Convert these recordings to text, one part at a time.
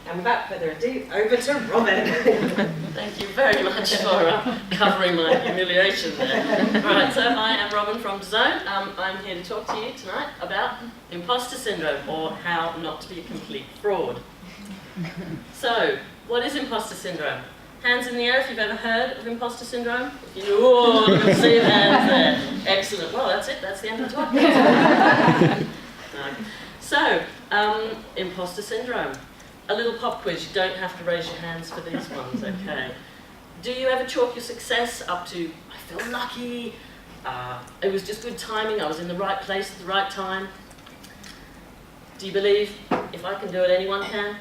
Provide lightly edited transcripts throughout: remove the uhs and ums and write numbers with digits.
And without further ado, over to Robyn. Thank you very much for covering my humiliation there. Right, so I am Robyn from DAZN. I'm here to talk to you tonight about imposter syndrome, or how not to be a complete fraud. So, what is imposter syndrome? Hands in the air if you've ever heard of imposter syndrome. If you do, oh, you can see the hands there. Excellent. Well, that's it. That's the end of the talk. So, imposter syndrome. A little pop quiz. You don't have to raise your hands for these ones, okay? Do you ever chalk your success up to, I feel lucky, it was just good timing, I was in the right place at the right time? Do you believe, if I can do it, anyone can?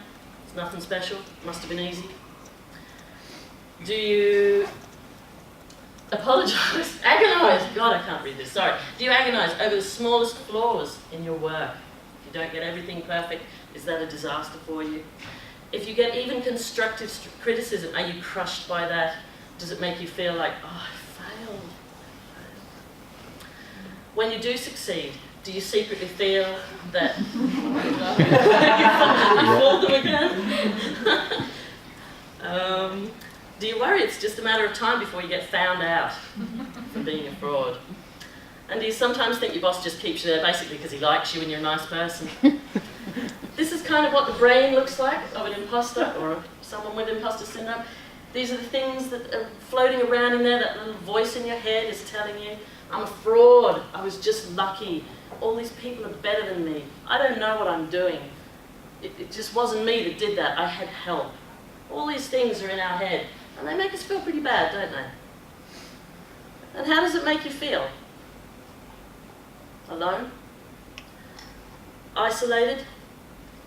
It's nothing special, must have been easy. Do you apologise, agonise, God I can't read this, sorry. Do you agonise over the smallest flaws in your work? If you don't get everything perfect, is that a disaster for you? If you get even constructive criticism, are you crushed by that? Does it make you feel like, oh, I failed? When you do succeed, do you secretly feel that you fooled them again? Do you worry it's just a matter of time before you get found out for being a fraud? And do you sometimes think your boss just keeps you there basically because he likes you and you're a nice person? This is kind of what the brain looks like of an imposter or someone with imposter syndrome. These are the things that are floating around in there. That little voice in your head is telling you, I'm a fraud, I was just lucky, all these people are better than me, I don't know what I'm doing, it just wasn't me that did that, I had help. All these things are in our head and they make us feel pretty bad, don't they? And how does it make you feel? Alone? Isolated?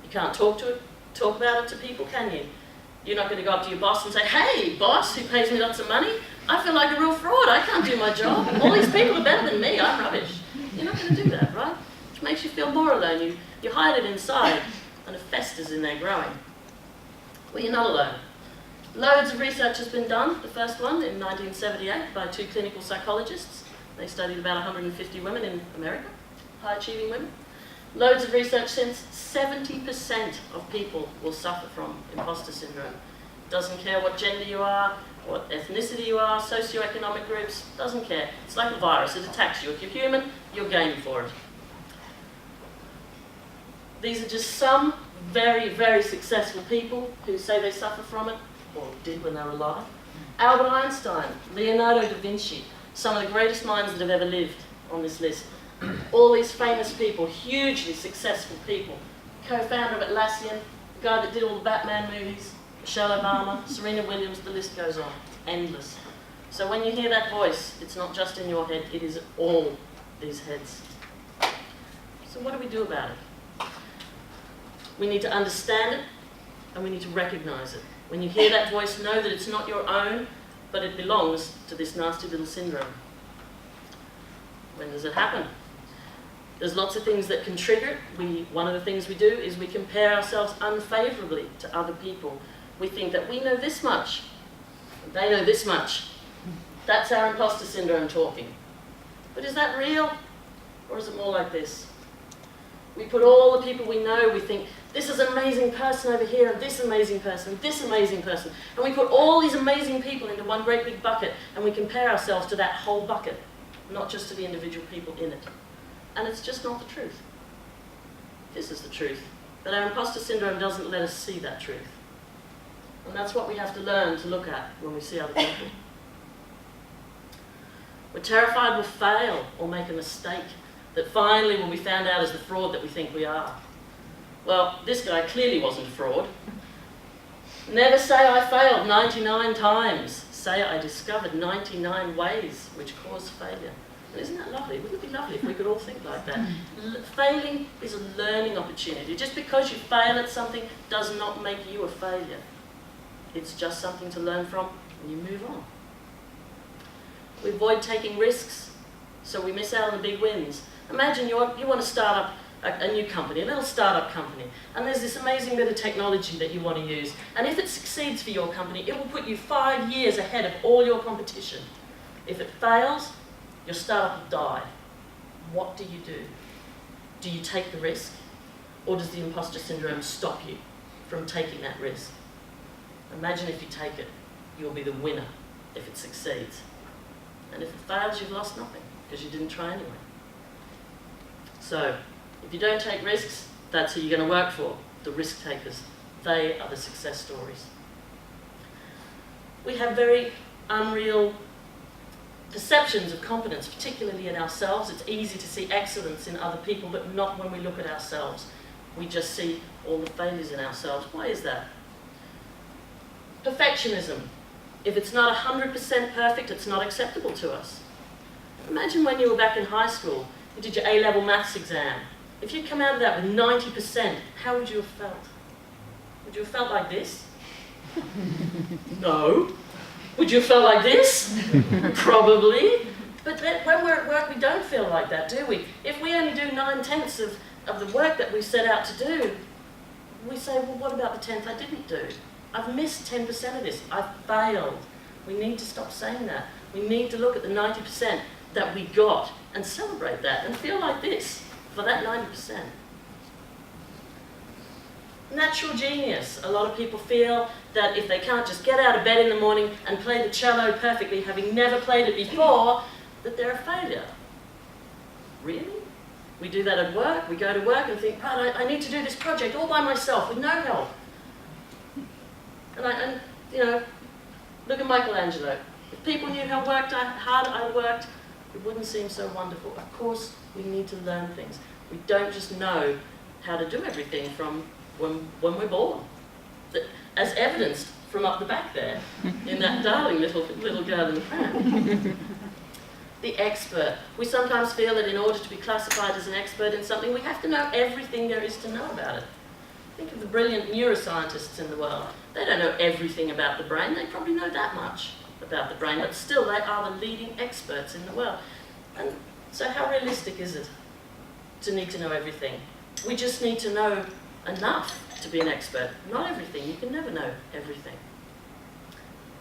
You can't talk about it to people, can you? You're not going to go up to your boss and say, hey, boss, who pays me lots of money, I feel like a real fraud, I can't do my job. All these people are better than me, I'm rubbish. You're not going to do that, right? Which makes you feel more alone. You hide it inside and it festers in there growing. Well, you're not alone. Loads of research has been done. The first one in 1978 by 2 clinical psychologists. They studied about 150 women in America, high-achieving women. Loads of research since. 70% of people will suffer from imposter syndrome. Doesn't care what gender you are, what ethnicity you are, socioeconomic groups, doesn't care. It's like a virus, it attacks you. If you're human, you're game for it. These are just some very, very successful people who say they suffer from it, or did when they were alive. Albert Einstein, Leonardo da Vinci, some of the greatest minds that have ever lived on this list. All these famous people, hugely successful people. Co-founder of Atlassian, the guy that did all the Batman movies, Michelle Obama, Serena Williams, the list goes on. Endless. So when you hear that voice, it's not just in your head, it is all these heads. So what do we do about it? We need to understand it, and we need to recognize it. When you hear that voice, know that it's not your own, but it belongs to this nasty little syndrome. When does it happen? There's lots of things that can trigger it. One of the things we do is we compare ourselves unfavourably to other people. We think that we know this much, and they know this much. That's our imposter syndrome talking. But is that real? Or is it more like this? We put all the people we know, we think, this is an amazing person over here, and this amazing person, and this amazing person. And we put all these amazing people into one great big bucket, and we compare ourselves to that whole bucket, not just to the individual people in it. And it's just not the truth. This is the truth. But our imposter syndrome doesn't let us see that truth. And that's what we have to learn to look at when we see other people. We're terrified we'll fail or make a mistake, that finally we'll be found out as the fraud that we think we are. Well, this guy clearly wasn't a fraud. Never say I failed 99 times. Say I discovered 99 ways which cause failure. And isn't that lovely? Wouldn't it be lovely if we could all think like that? Failing is a learning opportunity. Just because you fail at something does not make you a failure. It's just something to learn from and you move on. We avoid taking risks, so we miss out on the big wins. Imagine you want to start up a new company, a little startup company, and there's this amazing bit of technology that you want to use. And if it succeeds for your company, it will put you 5 years ahead of all your competition. If it fails, your startup will die. What do? Do you take the risk? Or does the imposter syndrome stop you from taking that risk. Imagine if you take it, you'll be the winner if it succeeds. And if it fails, you've lost nothing, because you didn't try anyway. So, if you don't take risks, that's who you're going to work for, the risk takers. They are the success stories. We have very unreal perceptions of competence, particularly in ourselves. It's easy to see excellence in other people, but not when we look at ourselves. We just see all the failures in ourselves. Why is that? Perfectionism. If it's not 100% perfect, it's not acceptable to us. Imagine when you were back in high school, you did your A-level maths exam. If you'd come out of that with 90%, how would you have felt? Would you have felt like this? No. Would you have felt like this? Probably. But when we're at work, we don't feel like that, do we? If we only do 9/10 of the work that we set out to do, we say, well, what about the 10th I didn't do? I've missed 10% of this. I've failed. We need to stop saying that. We need to look at the 90% that we got and celebrate that and feel like this for that 90%. Natural genius. A lot of people feel that if they can't just get out of bed in the morning and play the cello perfectly, having never played it before, that they're a failure. Really? We do that at work. We go to work and think, right, I need to do this project all by myself with no help. And you know, look at Michelangelo. If people knew how hard I worked, it wouldn't seem so wonderful. Of course, we need to learn things. We don't just know how to do everything from when we're born. As evidenced from up the back there, in that darling little girl in the pram. The expert. We sometimes feel that in order to be classified as an expert in something, we have to know everything there is to know about it. Think of the brilliant neuroscientists in the world. They don't know everything about the brain. They probably know that much about the brain, but still they are the leading experts in the world. And so how realistic is it to need to know everything? We just need to know enough to be an expert. Not everything. You can never know everything.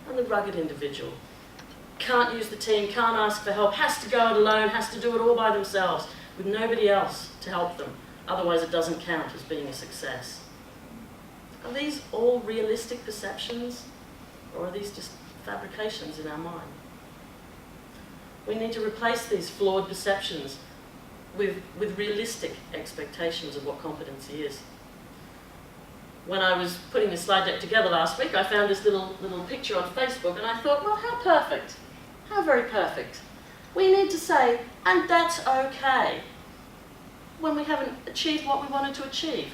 And the rugged individual. Can't use the team, can't ask for help, has to go it alone, has to do it all by themselves, with nobody else to help them. Otherwise it doesn't count as being a success. Are these all realistic perceptions, or are these just fabrications in our mind? We need to replace these flawed perceptions with realistic expectations of what competency is. When I was putting this slide deck together last week, I found this little picture on Facebook, and I thought, well, how perfect. How very perfect. We need to say, and that's okay, when we haven't achieved what we wanted to achieve.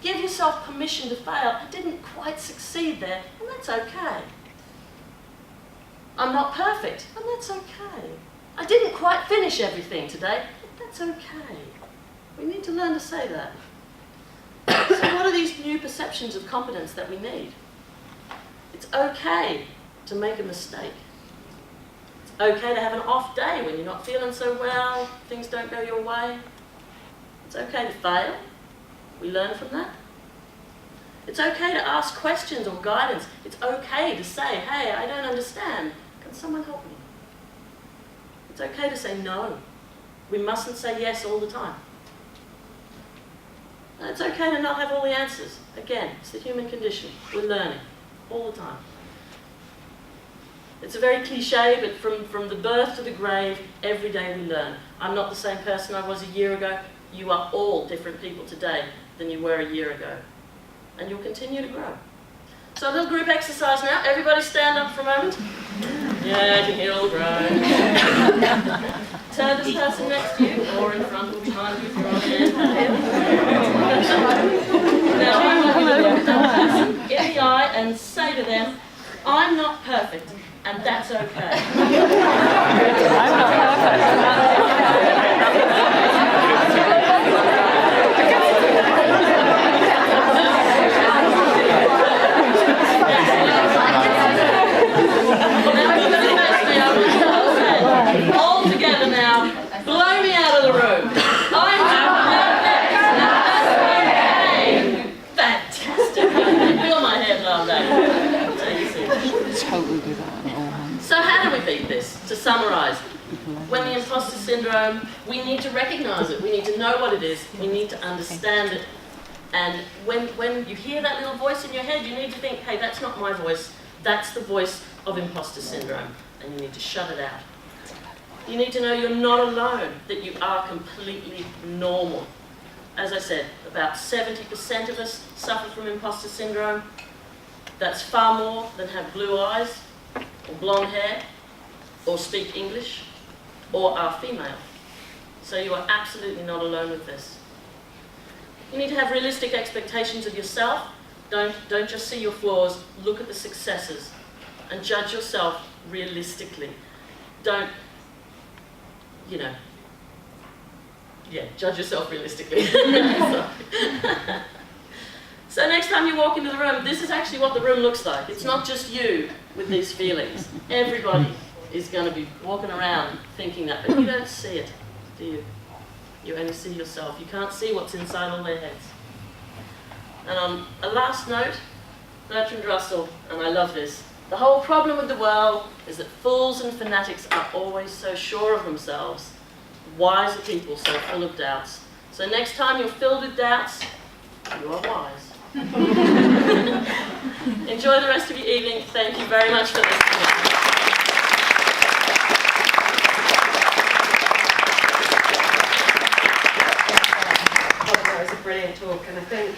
Give yourself permission to fail. I didn't quite succeed there, and that's okay. I'm not perfect, and that's okay. I didn't quite finish everything today, but that's okay. We need to learn to say that. So what are these new perceptions of competence that we need? It's okay to make a mistake. It's okay to have an off day when you're not feeling so well, things don't go your way. It's okay to fail. We learn from that. It's okay to ask questions or guidance. It's okay to say, hey, I don't understand. Can someone help me? It's okay to say no. We mustn't say yes all the time. And it's okay to not have all the answers. Again, it's the human condition. We're learning all the time. It's a very cliche, but from the birth to the grave, every day we learn. I'm not the same person I was a year ago. You are all different people today than you were a year ago. And you'll continue to grow. So a little group exercise now. Everybody stand up for a moment. Yeah, I can hear all groan. Turn this person next to you, or in front or behind you if you're on hand. Now I want you to look at that person in the eye and say to them, I'm not perfect, and that's okay. I'm not perfect. All together now, blow me out of the room. I'm not perfect. That's okay. Fantastic. I feel my head love that. Totally do that on all hands. So how do we beat this? To summarise, when the imposter syndrome, we need to recognise it. We need to know what it is. We need to understand it. And when you hear that little voice in your head, you need to think, hey, that's not my voice, that's the voice of imposter syndrome, and you need to shut it out. You need to know you're not alone, that you are completely normal. As I said, about 70% of us suffer from imposter syndrome. That's far more than have blue eyes, or blonde hair, or speak English, or are female. So you are absolutely not alone with this. You need to have realistic expectations of yourself. Don't just see your flaws, look at the successes, and judge yourself realistically. Don't, judge yourself realistically. So next time you walk into the room, this is actually what the room looks like. It's not just you with these feelings. Everybody is going to be walking around thinking that, but you don't see it, do you? You only see yourself. You can't see what's inside all their heads. And on a last note, Bertrand Russell, and I love this, the whole problem with the world is that fools and fanatics are always so sure of themselves, wise are people so full of doubts. So next time you're filled with doubts, you are wise. Enjoy the rest of your evening. Thank you very much for listening. That was a brilliant talk, and I think